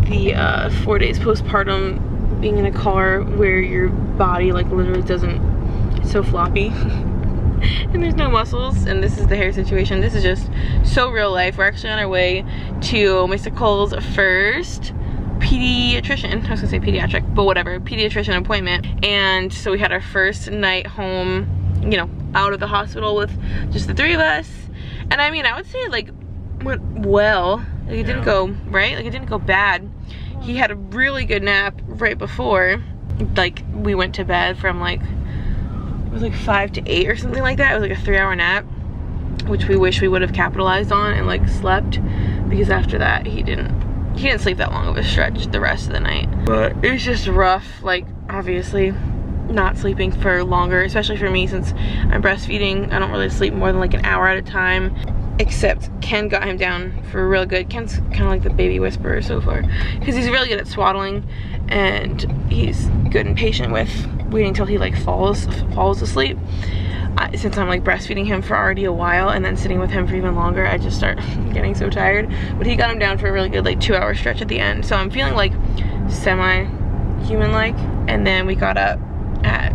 the 4 days postpartum being in a car where your body like literally doesn't, it's so floppy. And there's no muscles, and this is the hair situation. This is just so real life. We're actually on our way to Mr. Cole's first pediatrician, I was gonna say pediatric, but whatever, pediatrician appointment. And so we had our first night home, you know, out of the hospital with just the 3 of us. And I mean, I would say it like went well. Like it didn't go, right? Like it didn't go bad. He had a really good nap right before, like we went to bed from like, it was like 5 to 8 or something like that. It was like a 3-hour nap, which we wish we would have capitalized on and like slept, because after that he didn't sleep that long of a stretch the rest of the night. But it was just rough, like obviously not sleeping for longer, especially for me since I'm breastfeeding. I don't really sleep more than like an hour at a time, except Ken got him down for real good. Ken's kind of like the baby whisperer so far, because he's really good at swaddling, and he's good and patient with waiting until he like falls asleep. Since I'm like breastfeeding him for already a while and then sitting with him for even longer, I just start getting so tired. But he got him down for a really good like 2-hour stretch at the end, so I'm feeling like semi-human like. And then we got up at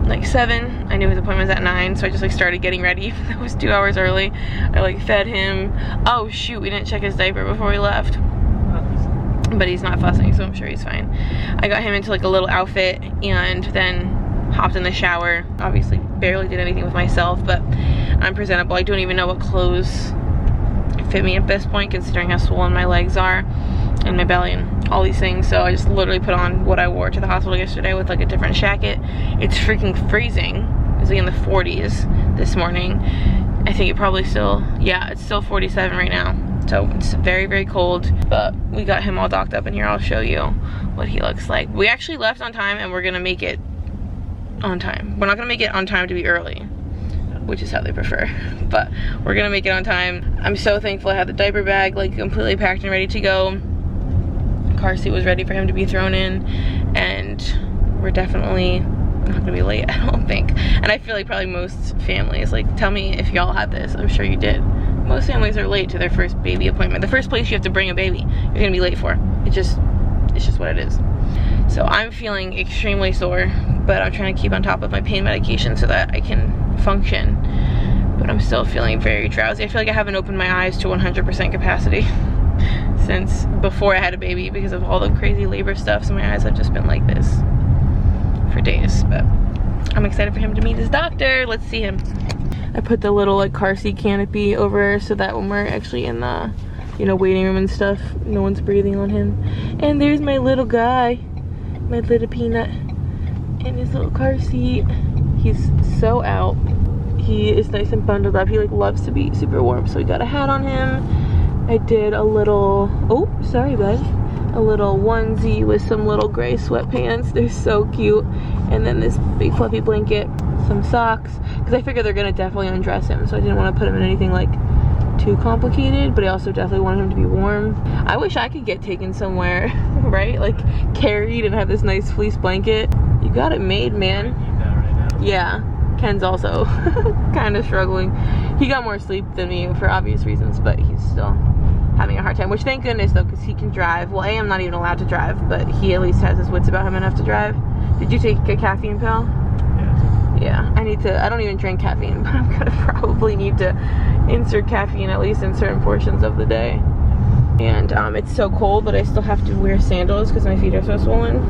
like 7. I knew his appointment was at 9, so I just like started getting ready. That was 2 hours early. I like fed him. Oh shoot, we didn't check his diaper before we left, but he's not fussing, so I'm sure he's fine. I got him into like a little outfit and then hopped in the shower. Obviously barely did anything with myself, but I'm presentable. I don't even know what clothes fit me at this point, considering how swollen my legs are and my belly and all these things. So I just literally put on what I wore to the hospital yesterday with like a different jacket. It's freaking freezing. It was like in the 40s this morning. I think it probably still, yeah, it's still 47 right now. So it's very, very cold, but we got him all docked up in here. I'll show you what he looks like. We actually left on time, and we're gonna make it on time. We're not gonna make it on time to be early, which is how they prefer, but we're gonna make it on time. I'm so thankful I had the diaper bag like completely packed and ready to go. Car seat was ready for him to be thrown in, and we're definitely not gonna be late, I don't think. And I feel like probably most families, like tell me if y'all had this, I'm sure you did. Most families are late to their first baby appointment. The first place you have to bring a baby, you're gonna be late for. It's just what it is. So I'm feeling extremely sore, but I'm trying to keep on top of my pain medication so that I can function. But I'm still feeling very drowsy. I feel like I haven't opened my eyes to 100% capacity since before I had a baby because of all the crazy labor stuff. So my eyes have just been like this for days. But I'm excited for him to meet his doctor. Let's see him. I put the little like car seat canopy over so that when we're actually in the, you know, waiting room and stuff, no one's breathing on him. And there's my little guy, my little peanut, in his little car seat. He's so out. He is nice and bundled up. He like loves to be super warm, so we got a hat on him. I did a little, oh, sorry bud, a little onesie with some little gray sweatpants. They're so cute. And then this big fluffy blanket, some socks, because I figured they're gonna definitely undress him, so I didn't want to put him in anything like too complicated, but I also definitely wanted him to be warm. I wish I could get taken somewhere, right? Like carried and have this nice fleece blanket. You got it made, man. Yeah, Ken's also kind of struggling. He got more sleep than me for obvious reasons, but he's still having a hard time, which thank goodness though, because he can drive. Well, I'm not even allowed to drive, but he at least has his wits about him enough to drive. Did you take a caffeine pill? Yeah, I don't even drink caffeine, but I'm gonna probably need to insert caffeine at least in certain portions of the day. And it's so cold, but I still have to wear sandals because my feet are so swollen.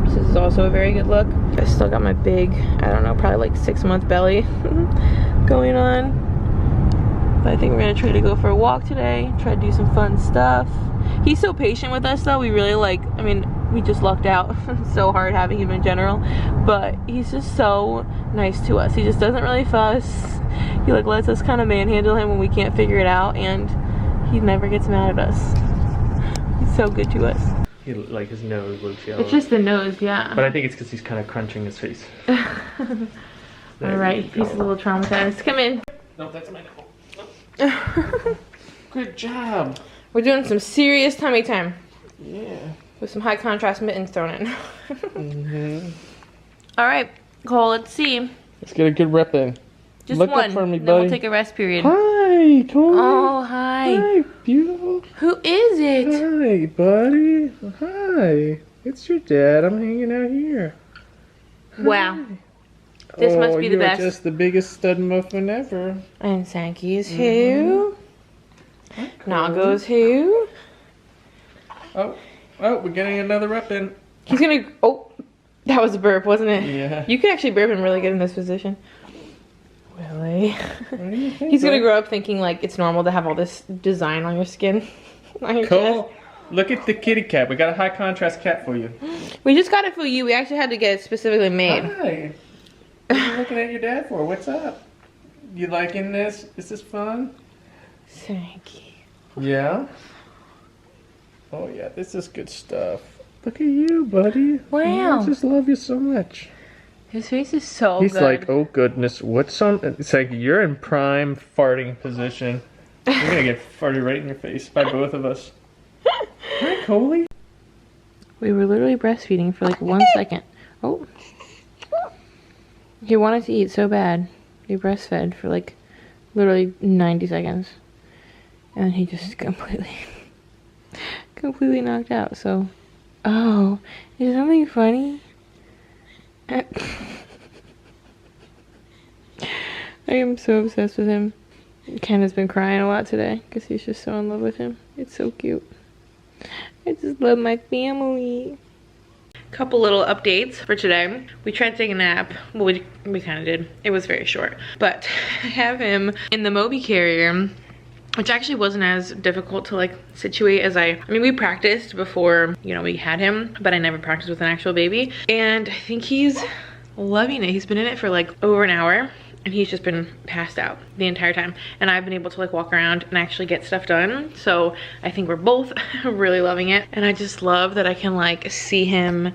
So this is also a very good look. I still got my big, I don't know, probably like 6-month belly going on. But I think we're gonna try to go for a walk today, try to do some fun stuff. He's so patient with us though. We really like, I mean, we just lucked out so hard having him in general, but he's just so nice to us. He just doesn't really fuss. He like lets us kind of manhandle him when we can't figure it out, and he never gets mad at us. He's so good to us. He, like his nose looks yellow. It's just the nose, yeah. But I think it's because he's kind of crunching his face. Alright, he's a little traumatized. Come in. No, that's my nipple. Good job. We're doing some serious tummy time. Yeah. With some high contrast mittens thrown in. Alright, Cole, let's see. Let's get a good rep in. Just Look one, up for me, then buddy. we'll take a rest period. Hi. Hi, Tony. Oh, hi. Hi, beautiful. Who is it? Hi, buddy. Hi. It's your dad. I'm hanging out here. Wow. Hi. This must be the you're best. Just the biggest stud muffin ever. And Sankey is who? Okay. Nago's who? Oh, we're getting another rep in. He's gonna, oh, that was a burp, wasn't it? Yeah. You could actually burp and really get in this position. Willie. What do you think, He's gonna bud? grow up thinking like it's normal to have all this design on your skin. On your chest. Cool. Look at the kitty cat. We got a high contrast cat for you. We just got it for you. We actually had to get it specifically made. Hi. What are you looking at your dad for? What's up? You liking this? Is this fun? Sankey. Yeah? Oh yeah, this is good stuff. Look at you, buddy. Wow. I just love you so much. His face is so He's good. like, oh goodness, what's on? It's like you're in prime farting position. You're gonna get farted right in your face by both of us. Hi, Coley. We were literally breastfeeding for like 1 second. Oh. He wanted to eat so bad. He breastfed for like literally 90 seconds. And then he just completely knocked out. So, oh, is something funny? I am so obsessed with him. Ken has been crying a lot today because he's just so in love with him. It's so cute. I just love my family. Couple little updates for today. We tried to take a nap. Well, we kind of did. It was very short. But I have him in the Moby carrier, which actually wasn't as difficult to like situate as I mean, we practiced before, you know, we had him, but I never practiced with an actual baby. And I think he's loving it. He's been in it for like over an hour. And he's just been passed out the entire time. And I've been able to like walk around and actually get stuff done. So I think we're both really loving it. And I just love that I can like see him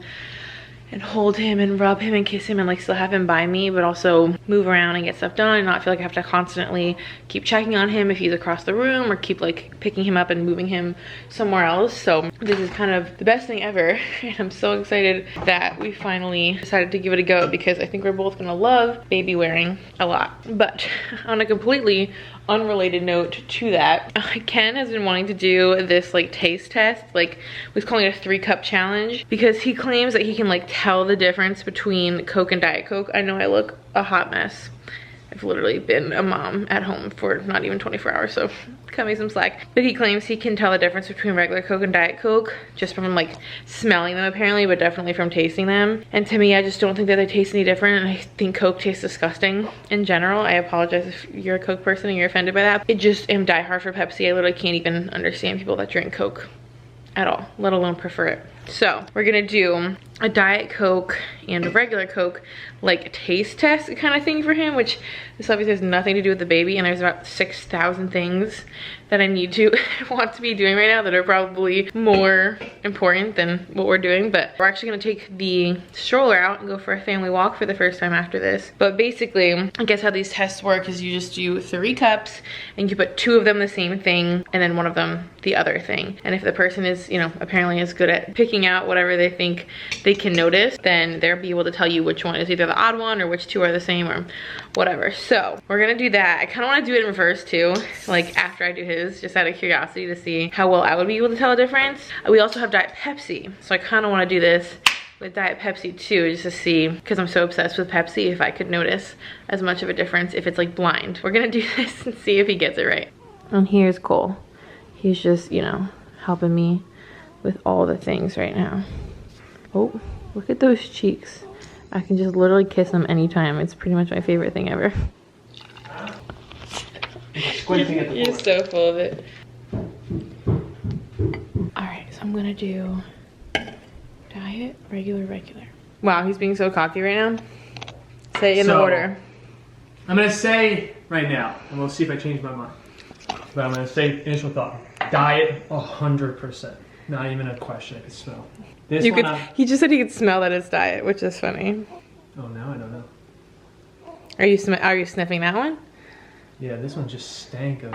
and hold him and rub him and kiss him and like still have him by me, but also move around and get stuff done and not feel like I have to constantly keep checking on him if he's across the room or keep like picking him up and moving him somewhere else. So this is kind of the best thing ever. And I'm so excited that we finally decided to give it a go because I think we're both gonna love baby wearing a lot. But on a completely unrelated note to that, Ken has been wanting to do this like taste test, like he's calling it a 3-cup challenge, because he claims that he can like tell the difference between Coke and Diet Coke. I know I look a hot mess. I've literally been a mom at home for not even 24 hours, so cut me some slack. But he claims he can tell the difference between regular Coke and Diet Coke just from like smelling them apparently, but definitely from tasting them. And to me, I just don't think that they taste any different, and I think Coke tastes disgusting in general. I apologize if you're a Coke person and you're offended by that. It just am diehard for Pepsi. I literally can't even understand people that drink Coke at all, let alone prefer it. So we're gonna do a Diet Coke and a regular Coke like taste test kind of thing for him, which this obviously has nothing to do with the baby, and there's about 6,000 things that I need to want to be doing right now that are probably more important than what we're doing. But we're actually gonna take the stroller out and go for a family walk for the first time after this. But basically, I guess how these tests work is you just do 3 cups and you put 2 of them the same thing and then 1 of them the other thing. And if the person is, you know, apparently is good at picking out whatever they think they can notice, then they'll be able to tell you which one is either the odd one or which 2 are the same or whatever. So we're gonna do that. I kind of want to do it in reverse too, like after I do his, just out of curiosity to see how well I would be able to tell a difference. We also have Diet Pepsi, so I kind of want to do this with Diet Pepsi too, just to see, because I'm so obsessed with Pepsi, if I could notice as much of a difference if it's like blind. We're gonna do this and see if he gets it right. And here's Cole. He's just, you know, helping me with all the things right now. Oh, look at those cheeks. I can just literally kiss them anytime. It's pretty much my favorite thing ever. Squinting at the You're floor. so full of it. Alright, so I'm gonna do diet, regular, regular. Wow, he's being so cocky right now. Say it in the order. I'm gonna say right now, and we'll see if I change my mind. But I'm gonna say initial thought. Diet, 100%. Not even a question. I can smell. This one, He just said he could smell that it's diet, which is funny. oh, now I don't know. Are you sniffing that one? Yeah, this one just stank of.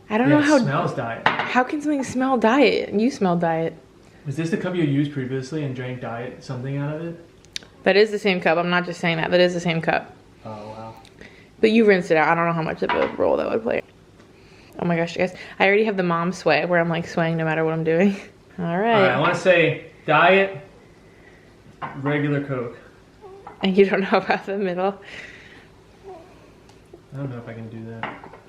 I don't know It how. smells diet. How can something smell diet? You smell diet. Was this the cup you used previously and drank diet something out of it? That is the same cup. I'm not just saying that. That is the same cup. Oh wow. But you rinsed it out. I don't know how much of a role that would play. Oh my gosh, guys. I already have the mom sway where I'm like swaying no matter what I'm doing. All right. I want to say diet, regular Coke. And you don't know about the middle? I don't know if I can do that.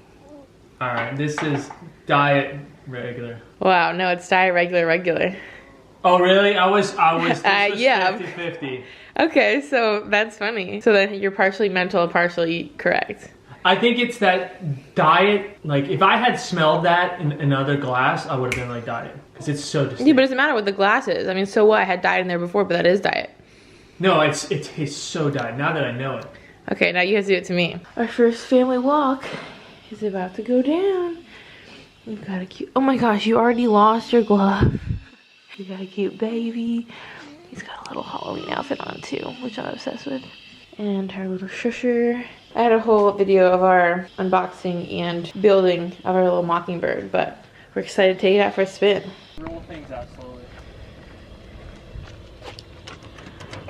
All right, this is diet, regular. Wow, no, it's diet, regular. Oh, really? I was yeah. 50-50. Okay, so that's funny. So then you're partially mental, partially correct. I think it's that diet, like if I had smelled that in another glass, I would have been like diet. Because it's so distinct. Yeah, but it doesn't matter what the glass is. I mean, so what? I had diet in there before, but that is diet. No, it tastes so diet, now that I know it. Okay, now you have to do it to me. Our first family walk is about to go down. We've got a cute, oh my gosh, you already lost your glove. You got a cute baby. He's got a little Halloween outfit on too, which I'm obsessed with. And our little shusher. I had a whole video of our unboxing and building of our little mockingbird, but we're excited to take it out for a spin. Roll things out slowly.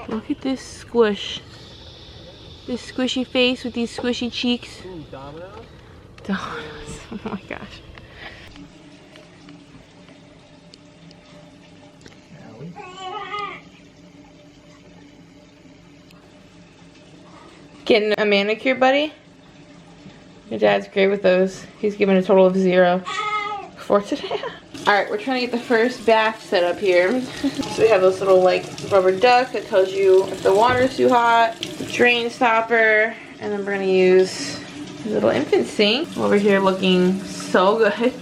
Look at this squish. This squishy face with these squishy cheeks. Ooh, dominoes? Dominoes. Oh my gosh. Getting a manicure, buddy? Your dad's great with those. He's given a total of 0 for today. Alright, we're trying to get the first bath set up here. So we have this little like rubber duck that tells you if the water's too hot, the drain stopper, and then we're gonna use a little infant sink. Over here looking so good.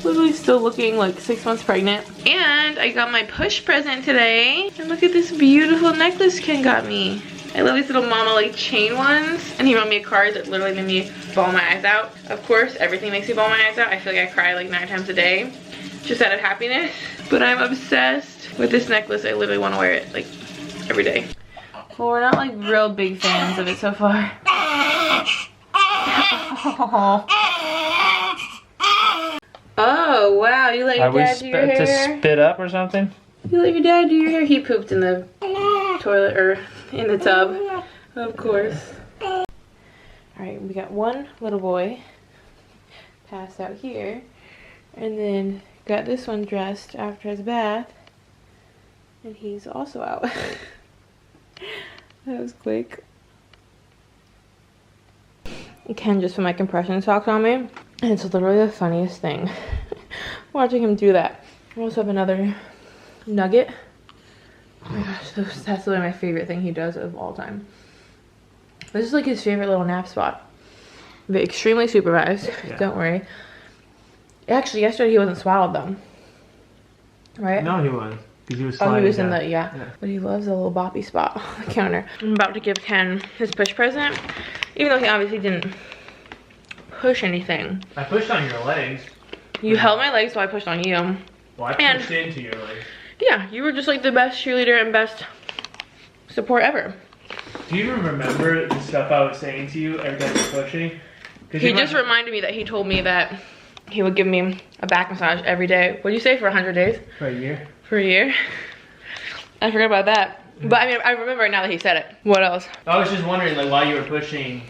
Literally still looking like 6 months pregnant. And I got my push present today. And look at this beautiful necklace Ken got me. I love these little mama like chain ones. And he wrote me a card that literally made me bawl my eyes out. Of course, everything makes me bawl my eyes out. I feel like I cry like 9 times a day. Just out of happiness. But I'm obsessed with this necklace. I literally want to wear it like every day. Well, we're not like real big fans of it so far. Oh wow, you let your dad do your hair? To spit up or something? You let your dad do your hair? He pooped in the toilet or in the tub, of course. Alright, we got one little boy passed out here. And then got this one dressed after his bath. And he's also out. That was quick. Ken just put my compression socks on me. And it's literally the funniest thing. Watching him do that. I also have another nugget. Oh my gosh, that's literally my favorite thing he does of all time. This is like his favorite little nap spot. But extremely supervised. Yeah. Don't worry. Actually, yesterday he wasn't swaddled though. Right? No, he was. Because he was sliding he was down. in the, yeah. But he loves a little boppy spot on the counter. I'm about to give Ken his push present. Even though he obviously didn't push anything. I pushed on your legs. You held my legs while I pushed on you. Well, I pushed into your legs. Yeah, you were just like the best cheerleader and best support ever. Do you even remember the stuff I was saying to you every time you were pushing? He just reminded me that he told me that he would give me a back massage every day. What did you say, for 100 days? For a year. For a year? I forgot about that. But I mean, I remember it now that he said it. What else? I was just wondering, like, while you were pushing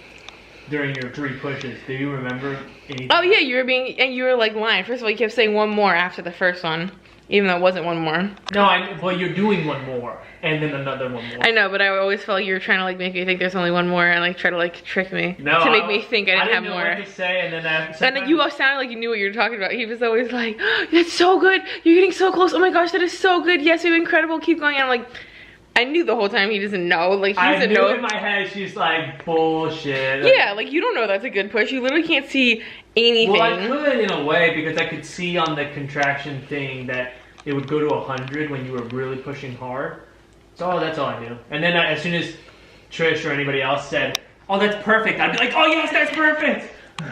during your 3 pushes, do you remember anything? Oh yeah, you were like lying. First of all, you kept saying one more after the first one, even though it wasn't one more. No, well, you're doing one more, and then another one more. I know, but I always felt like you were trying to like make me think there's only one more, and like try to like trick me to make me think I didn't have more. I didn't know what to say, and then you all sounded like you knew what you were talking about. He was always like, oh, "That's so good! You're getting so close! Oh my gosh, that is so good! Yes, you're incredible! Keep going!" And I'm like, I knew the whole time he doesn't know. Like he doesn't know. I knew in my head she's like bullshit. Yeah, like you don't know that's a good push. You literally can't see anything. Well, I could in a way because I could see on the contraction thing that it would go to 100 when you were really pushing hard. So that's all I knew. And then as soon as Trish or anybody else said, "Oh, that's perfect," I'd be like, "Oh yes, that's perfect."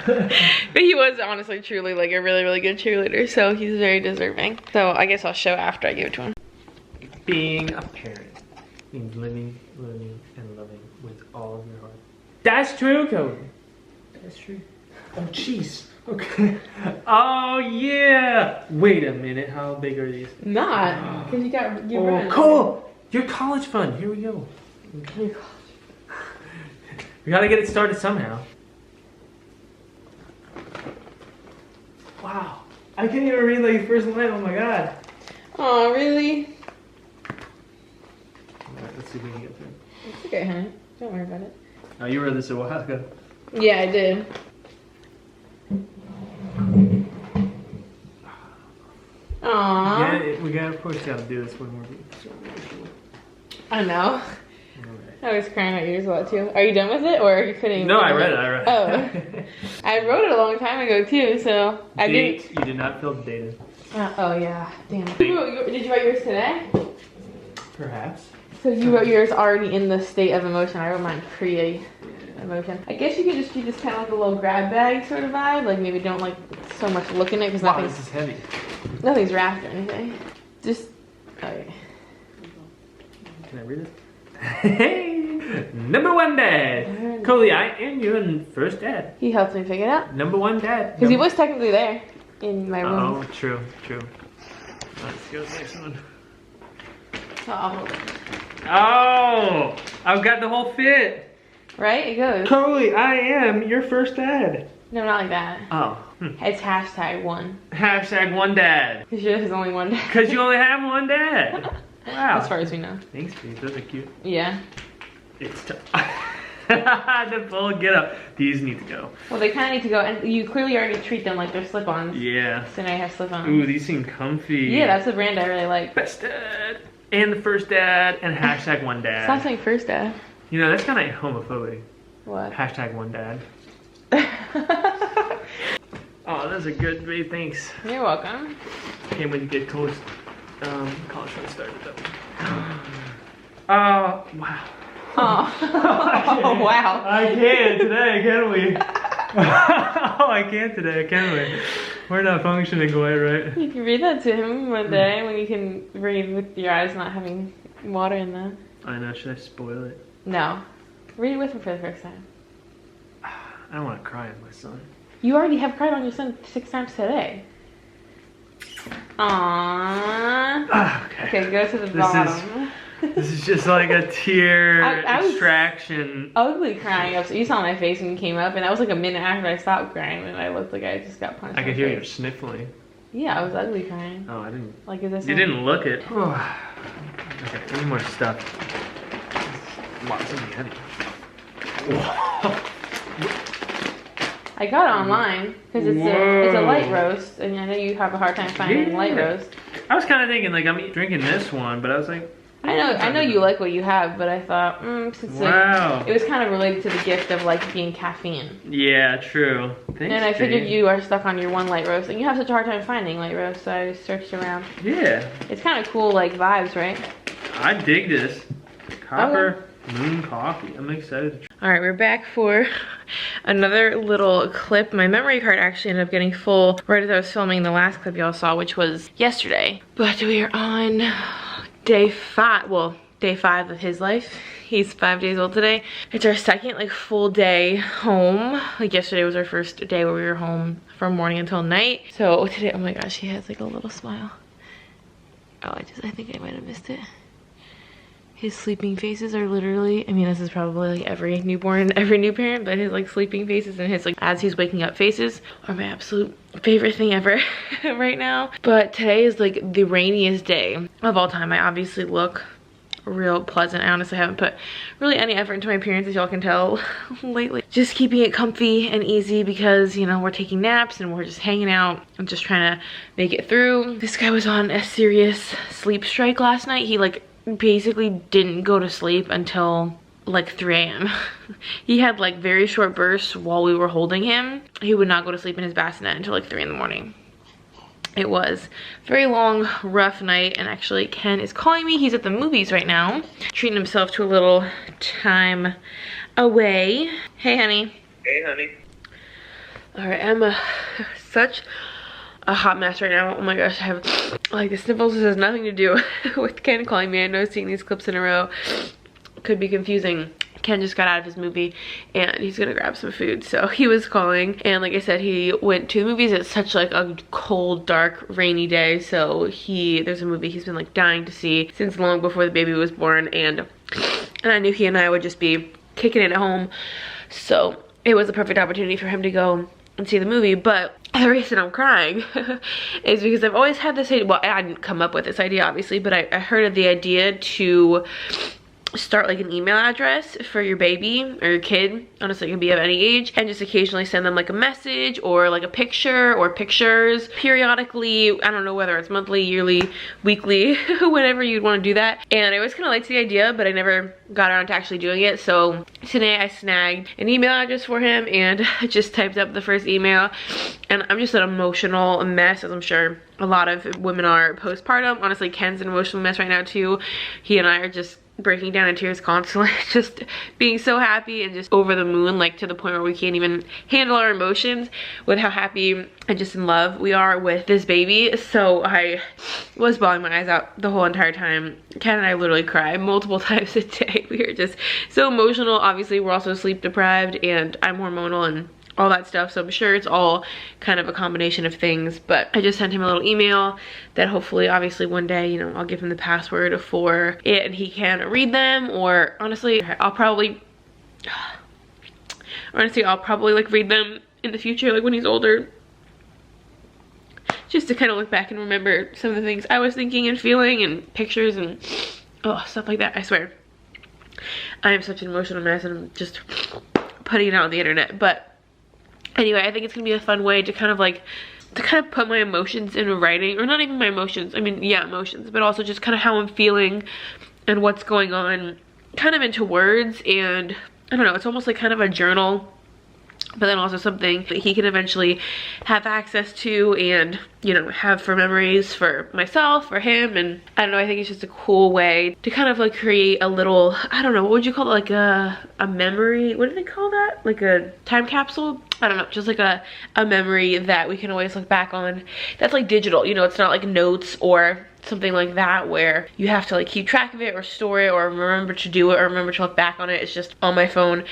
But he was honestly, truly like a really, really good cheerleader. So he's very deserving. So I guess I'll show after I give it to him. Being a parent means living, learning, and loving with all of your heart. That's true, Cody. That's true. Oh, jeez. Okay. Oh, yeah. Wait a minute. How big are these? Not. Because you got your Oh, cool. Your college fund. Here we go. Okay. We gotta get it started somehow. Wow. I can't even read like first line. Oh my god. Oh, really? Alright, let's see if we can get through. It's okay, honey. Don't worry about it. Oh, you read this a while ago. Yeah, I did. Aww. Yeah, of course, gotta do this when we're I know. I was crying my ears a lot too. Are you done with it, or are you couldn't? No, I read it. Oh, I wrote it a long time ago too, so I didn't. You did not feel dated. Oh yeah, damn. Did you write yours today? Perhaps. So you wrote yours already in the state of emotion. I wrote mine pre-emotion. I guess you could just keep this kind of like a little grab bag sort of vibe. Like maybe don't like so much look in it because Wow, this is heavy. Nothing's wrapped or anything. Just okay. Can I read it? Hey, number one dad. Coley, I am your first dad. He helped me figure it out. Number one dad. Because he was technically there in my room. Oh, true. Let's go to the next one. Oh, I've got the whole fit. Right? It goes. Coley, I am your first dad. No, not like that. Oh. It's #1. #1 dad. Because there's only one dad. Because you only have one dad. Wow. As far as we know. Thanks, babe. Those are cute. Yeah. It's tough. The full get up. These need to go. Well, they kind of need to go, and you clearly already treat them like they're slip-ons. Yeah. So now you have slip-ons. Ooh, these seem comfy. Yeah, that's a brand I really like. Best dad. And the first dad. And #1 dad. Stop saying first dad. You know, that's kind of homophobic. What? #1 dad. Oh, those are good, babe. Thanks. You're welcome. Can't wait to get college fun started though. Oh, wow. Oh, oh wow. I can today, can we? Oh, I can today, can we? We're not functioning quite right. You can read that to him one day when you can read with your eyes not having water in them. I know, should I spoil it? No. Read it with him for the first time. I don't want to cry on my son. You already have cried on your son 6 times today. Aww. Okay, go to the bottom. This is just like a tear I extraction. Ugly crying up. So you saw my face when you came up, and that was like a minute after I stopped crying, and I looked like I just got punched. I could hear you sniffling. Yeah, I was ugly crying. Oh, I didn't. Like, is this? You didn't look it. Okay, any more stuff? Lots of heavy. I got it online because it's a light roast, and I know you have a hard time finding light roast. I was kind of thinking like I'm drinking this one, but I was like, I know you like what you have, but I thought since it was kind of related to the gift of like being caffeine. Yeah, true. Thanks, and I figured you are stuck on your one light roast, and you have such a hard time finding light roast, so I searched around. Yeah. It's kind of cool, like vibes, right? I dig this. Copper Moon Coffee. I'm excited to try. All right, we're back for another little clip. My memory card actually ended up getting full right as I was filming the last clip y'all saw, which was yesterday. But we are on day 5, well, day 5 of his life. He's 5 days old today. It's our second like full day home. Like yesterday was our first day where we were home from morning until night. So today, oh my gosh, he has like a little smile. Oh, I think I might have missed it. His sleeping faces are literally, I mean, this is probably like every newborn, every new parent, but his like sleeping faces and his like as he's waking up faces are my absolute favorite thing ever right now. But today is like the rainiest day of all time. I obviously look real pleasant. I honestly haven't put really any effort into my appearance, as y'all can tell lately. Just keeping it comfy and easy because, you know, we're taking naps and we're just hanging out and just trying to make it through. This guy was on a serious sleep strike last night. He like basically didn't go to sleep until like 3 a.m. He had like very short bursts while we were holding him. He would not go to sleep in his bassinet until like 3 in the morning. It was a very long, rough night, and actually Ken is calling me. He's at the movies right now, treating himself to a little time away. Hey, honey. Hey, honey. All right, I'm such a hot mess right now. Oh my gosh, I have like the sniffles. This has nothing to do with Ken calling me. I know seeing these clips in a row could be confusing. Ken just got out of his movie and he's gonna grab some food, so he was calling, and like I said, he went to the movies. It's such like a cold, dark, rainy day, so there's a movie he's been like dying to see since long before the baby was born, and I knew he and I would just be kicking it at home, so it was a perfect opportunity for him to go and see the movie. But the reason I'm crying is because I've always had this idea. Well, I didn't come up with this idea, obviously, but I heard of the idea to start like an email address for your baby or your kid. Honestly, it can be of any age, and just occasionally send them like a message or like a picture or pictures periodically. I don't know whether it's monthly, yearly, weekly, whenever you'd want to do that. And I always kind of liked the idea, but I never got around to actually doing it. So today I snagged an email address for him and I just typed up the first email. And I'm just an emotional mess, as I'm sure a lot of women are postpartum. Honestly, Ken's an emotional mess right now too. He and I are just breaking down in tears constantly, just being so happy and just over the moon, like to the point where we can't even handle our emotions with how happy and just in love we are with this baby. So I was bawling my eyes out the whole entire time. Ken and I literally cried multiple times a day. We were just so emotional. Obviously, we're also sleep deprived and I'm hormonal and all that stuff, so I'm sure it's all kind of a combination of things. But I just sent him a little email that hopefully, obviously one day, you know, I'll give him the password for it and he can read them. Or honestly, I'll probably like read them in the future, like when he's older, just to kind of look back and remember some of the things I was thinking and feeling, and pictures and stuff like that. I swear, I am such an emotional mess and I'm just putting it out on the internet. But anyway, I think it's gonna be a fun way to kind of put my emotions into writing, or not even my emotions, I mean, yeah, emotions, but also just kind of how I'm feeling and what's going on kind of into words. And I don't know, it's almost like kind of a journal, but then also something that he can eventually have access to and, you know, have for memories for myself, for him. And I don't know, I think it's just a cool way to kind of like create a little, I don't know, what would you call it, like a memory, what do they call that, like a time capsule? I don't know, just like a memory that we can always look back on. That's like digital, you know, it's not like notes or something like that where you have to like keep track of it or store it or remember to do it or remember to look back on it. It's just on my phone.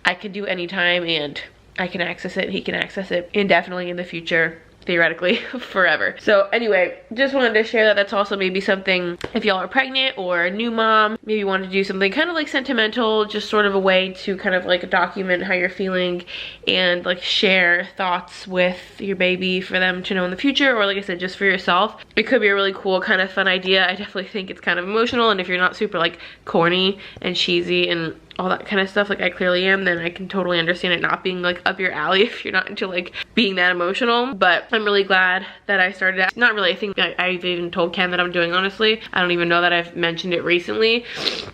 I can do it anytime and I can access it, he can access it indefinitely in the future, theoretically, forever. So anyway, just wanted to share that. That's also maybe something if y'all are pregnant or a new mom, maybe want to do something kind of like sentimental, just sort of a way to kind of like document how you're feeling and like share thoughts with your baby for them to know in the future, or like I said, just for yourself. It could be a really cool kind of fun idea. I definitely think it's kind of emotional, and if you're not super like corny and cheesy and all that kind of stuff like I clearly am, then I can totally understand it not being like up your alley if you're not into like being that emotional. But I'm really glad that I started it. Not really, I think I've even told Ken that I'm doing, honestly. I don't even know that I've mentioned it recently,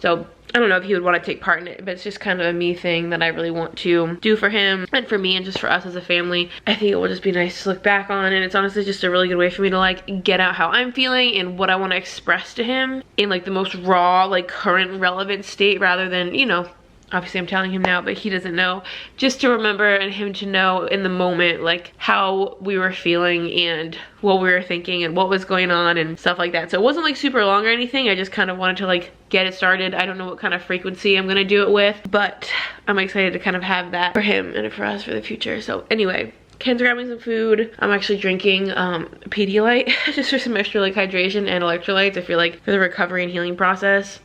so I don't know if he would want to take part in it, but it's just kind of a me thing that I really want to do for him and for me and just for us as a family. I think it will just be nice to look back on, and it's honestly just a really good way for me to like get out how I'm feeling and what I want to express to him in like the most raw, like current relevant state, rather than, you know, obviously I'm telling him now, but he doesn't know. Just to remember and him to know in the moment, like how we were feeling and what we were thinking and what was going on and stuff like that. So it wasn't like super long or anything. I just kind of wanted to like get it started. I don't know what kind of frequency I'm gonna do it with, but I'm excited to kind of have that for him and for us for the future. So anyway, Ken's grabbing some food. I'm actually drinking Pedialyte just for some extra like hydration and electrolytes. I feel like for the recovery and healing process,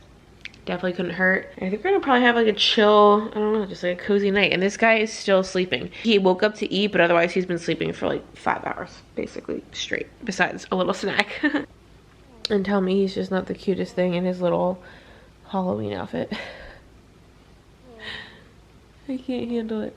definitely couldn't hurt. I think we're gonna probably have like a chill, I don't know, just like a cozy night. And this guy is still sleeping. He woke up to eat, but otherwise he's been sleeping for like 5 hours, basically straight, besides a little snack. And tell me he's just not the cutest thing in his little Halloween outfit. I can't handle it.